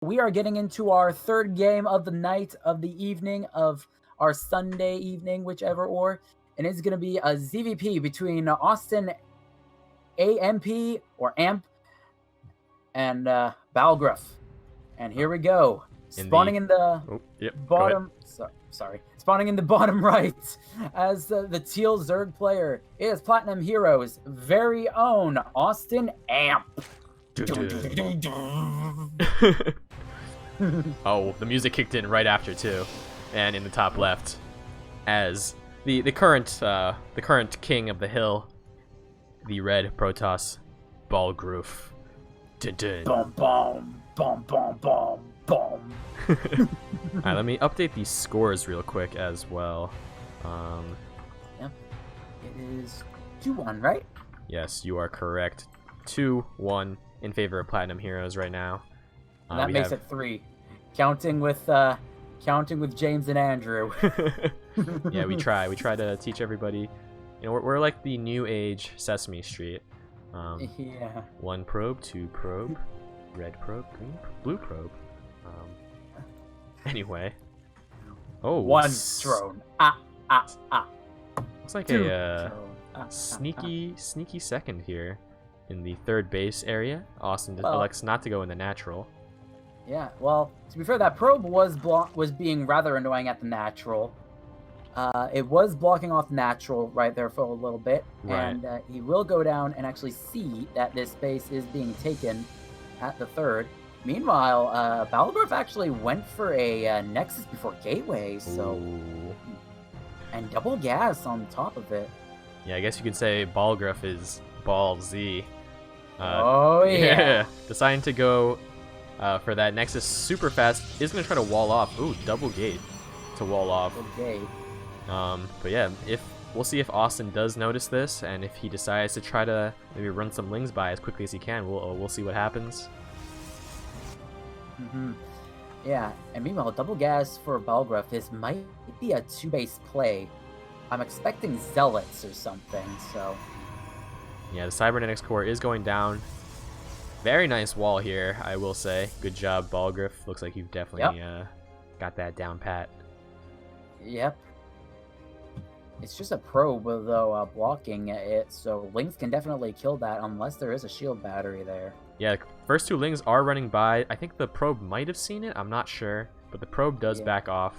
we are getting into our third game of the night, of the evening, of our Sunday evening, whichever and it's going to be a ZvP between Austin AMP or AMP and Balgruuf. And here we go. Spawning in the bottom. Sorry. Spawning in the bottom right as the teal Zerg player is PTHero's very own AustinAMP. Oh, the music kicked in right after too, and in the top left, as the current king of the hill, the red Protoss, Balgruuf. Dun, dun. Boom, boom, boom, boom, boom, boom. Alright, let me update these scores real quick as well. Yep, it is 2-1, right? Yes, you are correct. 2-1 in favor of PTHeroes right now. That makes it 3, counting with James and Andrew. Yeah, we try to teach everybody. You know, we're like the new age Sesame Street. Yeah. 1 probe, 2 probe, red probe, green, blue probe. Anyway. Oh, 1 drone. Looks like 2 a sneaky second here in the third base area. Austin elects not to go in the natural. Yeah, well, to be fair, that probe was being rather annoying at the natural. It was blocking off natural right there for a little bit, right. And he will go down and actually see that this base is being taken at the third. Meanwhile, Balgruuf actually went for a Nexus before Gateway, so... Ooh. And double gas on top of it. Yeah, I guess you could say Balgruuf is Ball Z. Oh, yeah. Deciding to go for that Nexus super fast. Is going to try to wall off. Ooh, double gate to wall off. Okay. But yeah, we'll see if Austin does notice this, and if he decides to try to maybe run some lings by as quickly as he can, we'll see what happens. Yeah, and meanwhile, double gas for Balgruuf. This might be a 2-base play. I'm expecting Zealots or something, so... Yeah, the Cybernetics core is going down. Very nice wall here, I will say. Good job, Balgruuf. Looks like you've definitely got that down pat. Yep. It's just a probe, though, blocking it, so Lings can definitely kill that unless there is a shield battery there. Yeah, first 2 Lings are running by. I think the probe might have seen it. I'm not sure, but the probe does back off.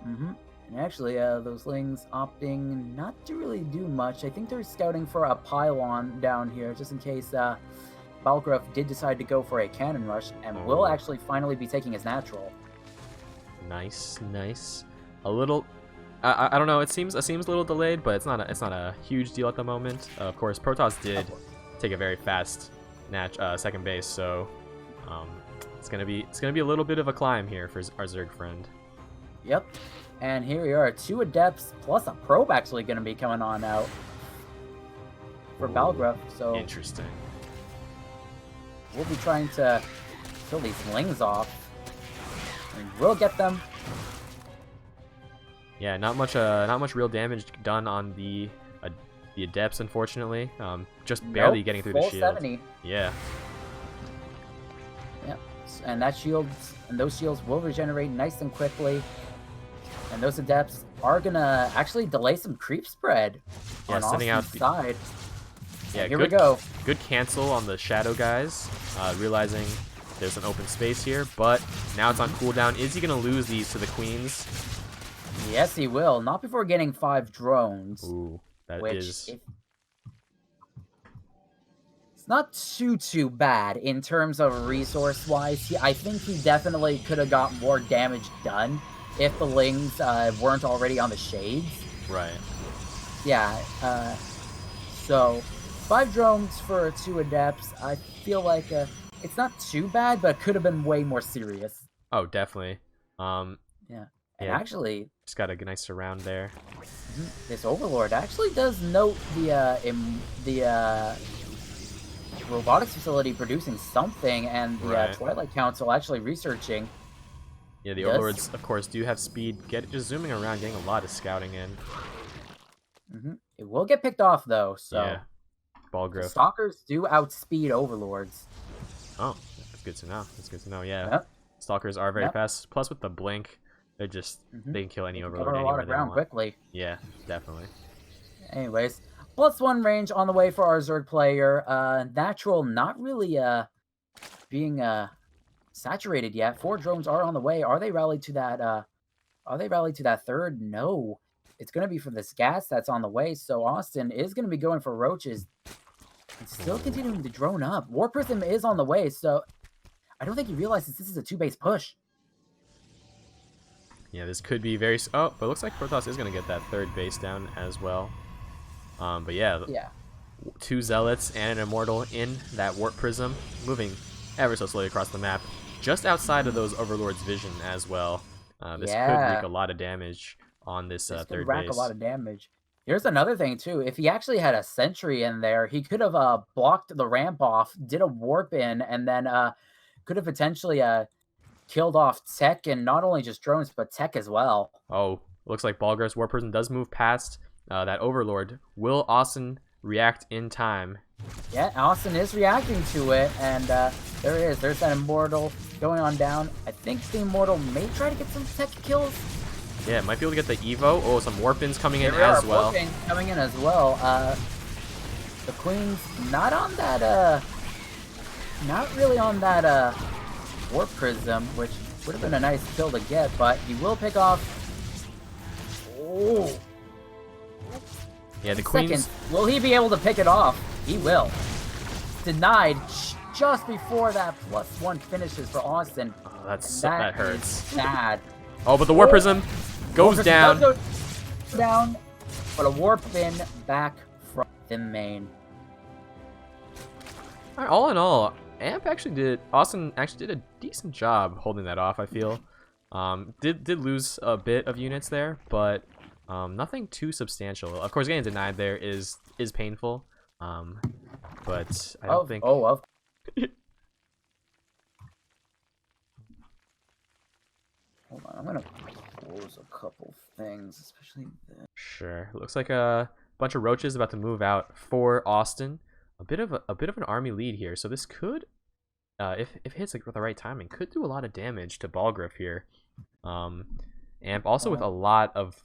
And actually, those Lings opting not to really do much. I think they're scouting for a pylon down here, just in case Balgruuf did decide to go for a cannon rush, and will actually finally be taking his natural. Nice. A little... I don't know. It seems a little delayed, but it's not a huge deal at the moment. Of course, Protoss did take a very fast second base, so it's gonna be a little bit of a climb here for our Zerg friend. Yep, and here we are, 2 Adepts plus a probe actually going to be coming on out for Balgruuf. So interesting. We'll be trying to kill these Lings off, and we'll get them. Yeah, not much real damage done on the Adepts, unfortunately. Just barely getting through the shield. 70. Yeah. Yep, and those shields will regenerate nice and quickly. And those Adepts are gonna actually delay some creep spread on sending out the side. Yeah, here we go. Good cancel on the Shadow guys, realizing there's an open space here, but now it's on cooldown. Is he gonna lose these to the Queens? Yes, he will. Not before getting 5 drones. Ooh, It's not too bad in terms of resource-wise. I think he definitely could have got more damage done if the Lings weren't already on the Shades. Right. Yeah, so 5 drones for 2 Adepts. I feel like it's not too bad, but it could have been way more serious. Oh, definitely. Yeah. And actually, just got a nice surround there. This Overlord actually does note the robotics facility producing something, and the Twilight Council actually researching. Yeah, the Overlords, of course, do have speed. Just zooming around, getting a lot of scouting in. It will get picked off, though, so... Yeah. Balgruuf. Stalkers do outspeed Overlords. Oh, good to know. That's good to know. Yeah, Yep. Stalkers are very Yep. fast. Plus with the blink, they're just they can kill any overlord Cover a lot anywhere of they ground want. quickly. Yeah, definitely. Anyways, +1 range on the way for our Zerg player. Natural, not really being saturated yet. 4 drones are on the way. Are they rallied to that? Are they rallied to that third? No. It's going to be for this gas that's on the way. So Austin is going to be going for roaches. And still continuing to drone up. War Prism is on the way, so I don't think he realizes this is a 2-base push. Yeah, this could be very... Oh, but it looks like Protoss is going to get that third base down as well. But yeah, 2 Zealots and an Immortal in that Warp Prism, moving ever so slowly across the map, just outside of those Overlord's vision as well. This could wreak a lot of damage on this third base. Rack a lot of damage. Here's another thing, too. If he actually had a sentry in there, he could have blocked the ramp off, did a warp in, and then could have potentially killed off tech, and not only just drones, but tech as well. Oh, looks like Balgruuf's War Person does move past that Overlord. Will Austin react in time? Yeah, Austin is reacting to it, and there it is. There's that Immortal going on down. I think the Immortal may try to get some tech kills. Yeah, might be able to get the Evo. Oh, some Warpins coming in as well. Coming in as well. The Queen's not on that, not really on that, Warp Prism, which would have been a nice kill to get, but he will pick off... Oh! Yeah, the Queen's... Will he be able to pick it off? He will. Denied just before that +1 finishes for Austin. Oh, that hurts. Sad. Oh, but the Warp Prism goes down. Does go down, but a Warp Bin back from the main. All in all, Austin actually did a decent job holding that off, I feel. Did lose a bit of units there, but nothing too substantial. Of course, getting denied there is painful, but I don't think... Hold on, I'm gonna close a couple things, especially this. Sure. Looks like a bunch of roaches about to move out for Austin. A bit of an army lead here, so this could, if it hits like with the right timing, could do a lot of damage to Balgruuf here. AMP also with a lot of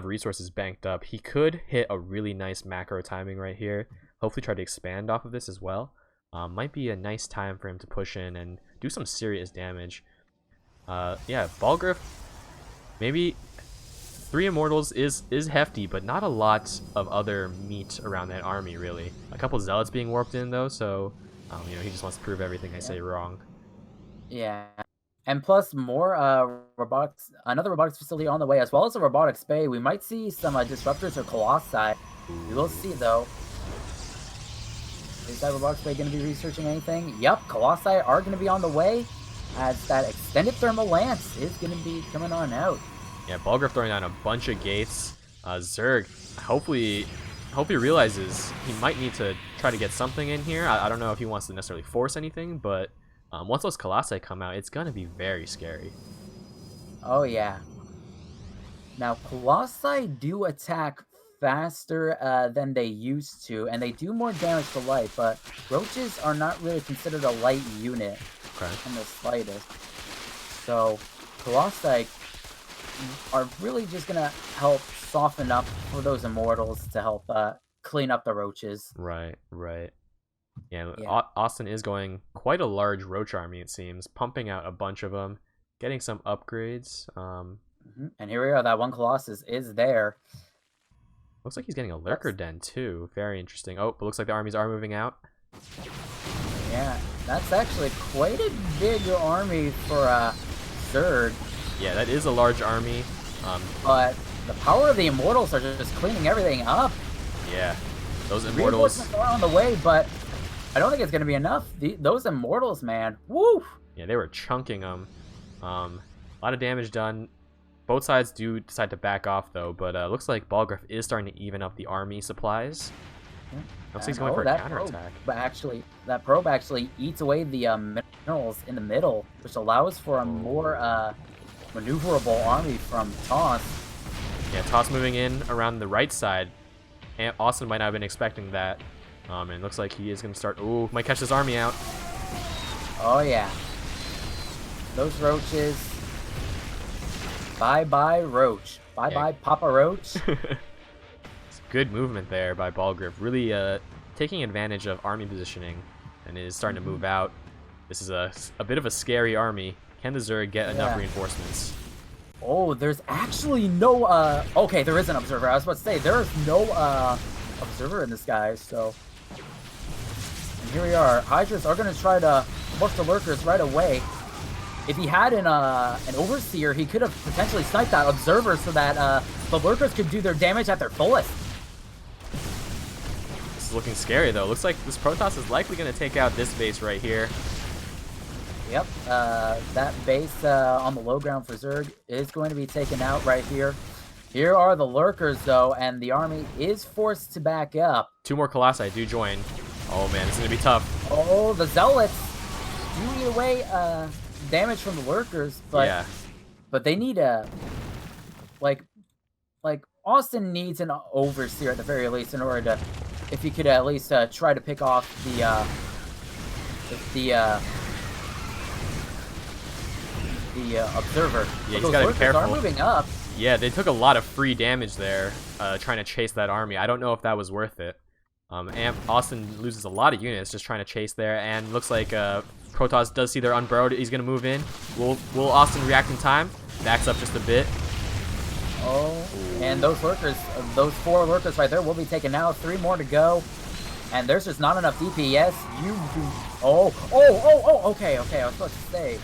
resources banked up, he could hit a really nice macro timing right here. Hopefully try to expand off of this as well. Might be a nice time for him to push in and do some serious damage. Yeah, Balgruuf, maybe 3 Immortals is hefty, but not a lot of other meat around that army, really. A couple Zealots being warped in, though, so, you know, he just wants to prove everything I say wrong. Yeah. And plus more robotics, another robotics facility on the way, as well as a robotics bay. We might see some disruptors or colossi. We will see, though. Is that robotics bay going to be researching anything? Yep, colossi are going to be on the way, as that extended thermal lance is going to be coming on out. Yeah, Balgruuf throwing down a bunch of gates. Zerg, hopefully realizes he might need to try to get something in here. I don't know if he wants to necessarily force anything, but once those Colossi come out, it's going to be very scary. Oh, yeah. Now, Colossi do attack faster than they used to, and they do more damage to light, but Roaches are not really considered a light unit in the slightest. So, Colossi are really just going to help soften up for those Immortals to help clean up the Roaches. Right. Yeah, Austin is going quite a large Roach army, it seems, pumping out a bunch of them, getting some upgrades. And here we are, that one Colossus is there. Looks like he's getting a Lurker Den, too. Very interesting. Oh, but looks like the armies are moving out. Yeah, that's actually quite a big army for Zerg. Yeah, that is a large army. But the power of the Immortals are just cleaning everything up. Yeah, those Immortals are on the way, but I don't think it's going to be enough. Those Immortals, man. Woo! Yeah, they were chunking them. A lot of damage done. Both sides do decide to back off, though, but looks like Balgruuf is starting to even up the army supplies. Looks like he's going for a counterattack. But actually, that probe actually eats away the minerals in the middle, which allows for a more maneuverable army from Toss. Yeah, Toss moving in around the right side. And Austin might not have been expecting that. And it looks like he is going to start... Ooh, might catch his army out. Oh, yeah. those roaches. Bye-bye, roach. Bye-bye, Papa Roach. It's good movement there by Balgruuf. Really taking advantage of army positioning and is starting to move out. This is a bit of a scary army. Can the Zerg get enough reinforcements? Oh, there's actually no, okay, there is an observer. I was about to say, there is no, observer in the sky, so. And here we are. Hydras are going to try to morph the lurkers right away. If he had an overseer, he could have potentially sniped that observer so that, the lurkers could do their damage at their fullest. This is looking scary, though. Looks like this Protoss is likely going to take out this base right here. Yep, that base on the low ground for Zerg is going to be taken out right here. Here are the lurkers, though, and the army is forced to back up. 2 more Colossi do join. Oh, man, this is going to be tough. Oh, the Zealots do eat away damage from the lurkers, but but they need a... Like, Austin needs an overseer at the very least in order to... If he could at least try to pick off the observer. Yeah, he's got to be careful. Are moving up. Yeah, they took a lot of free damage there, trying to chase that army. I don't know if that was worth it. Austin loses a lot of units just trying to chase there, and looks like Protoss does see their unburrowed. He's gonna move in. Will Austin react in time? Backs up just a bit. Oh, and those lurkers, those 4 lurkers right there will be taken out. 3 more to go, and there's just not enough DPS. You do. Oh. Okay. I was supposed to say.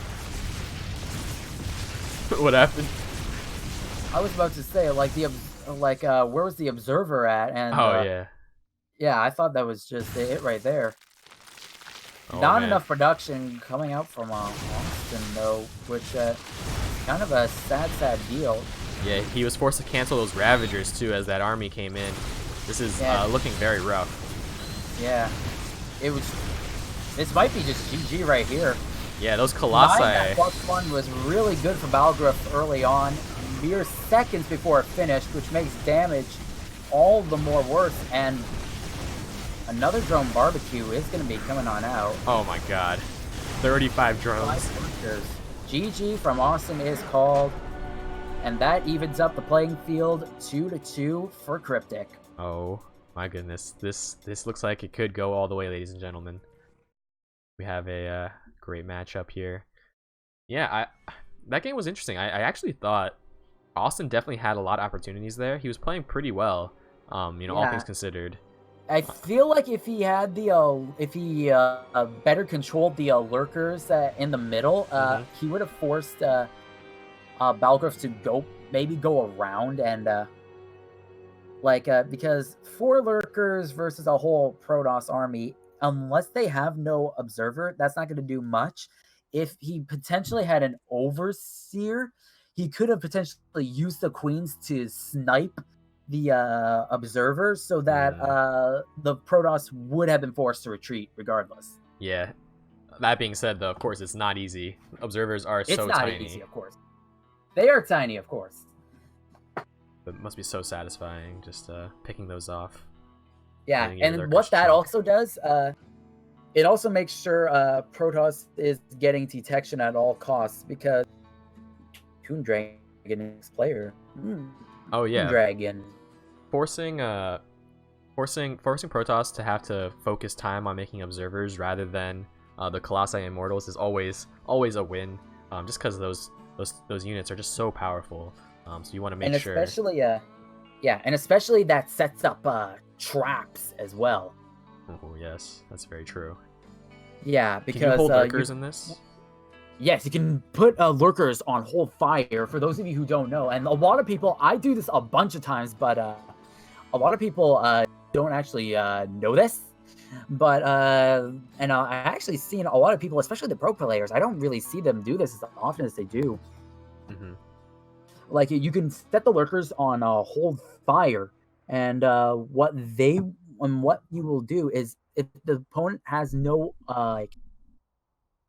What happened? I was about to say, where was the observer at? And yeah, I thought that was just it right there. Not enough production coming out from Austin though, which kind of a sad deal. Yeah, he was forced to cancel those Ravagers too as that army came in. This is looking very rough. Yeah, it was. This might be just GG right here. Yeah, those Colossi. That +1 was really good for Balgruuf early on, mere seconds before it finished, which makes damage all the more worse. And another drone barbecue is going to be coming on out. Oh my god. 35 drones. GG from Austin is called. And that evens up the playing field 2-2 for Cryptic. Oh my goodness. This looks like it could go all the way, ladies and gentlemen. We have a great matchup here. Yeah, that game was interesting. I actually thought Austin definitely had a lot of opportunities there. He was playing pretty well, all things considered. I feel like if he had the better controlled the lurkers in the middle, he would have forced Balgruuf to maybe go around and because 4 lurkers versus a whole Protoss army, unless they have no observer, that's not going to do much. If he potentially had an overseer, he could have potentially used the queens to snipe the observers so that the Protoss would have been forced to retreat regardless. Yeah. That being said, though, of course, it's not easy. Observers are so tiny. It's not easy, of course. They are tiny, of course. It must be so satisfying just picking those off. Yeah, and what that also does, it also makes sure Protoss is getting detection at all costs, because Toon Dragon is player. Oh yeah, Toon Dragon. Forcing Protoss to have to focus time on making observers rather than the Colossi Immortals is always a win. Just because those units are just so powerful. So you want to make sure. Especially, and especially that sets up traps as well. Oh yes, that's very true. Yeah, because can you hold lurkers in this? Yes, you can put lurkers on hold fire. For those of you who don't know, and a lot of people, I do this a bunch of times, but a lot of people don't actually know this. But and I actually seen a lot of people, especially the pro players. I don't really see them do this as often as they do. Like, you can set the lurkers on hold fire, and what you will do is, if the opponent has no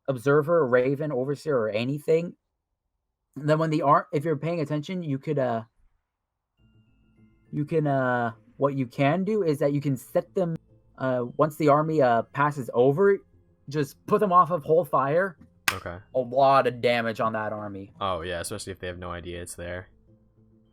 observer, raven, overseer, or anything, then when if you're paying attention, you can what you can do is that you can set them once the army passes over, just put them off of hold fire, Okay. a lot of damage on that army. Oh yeah, especially if they have no idea it's there.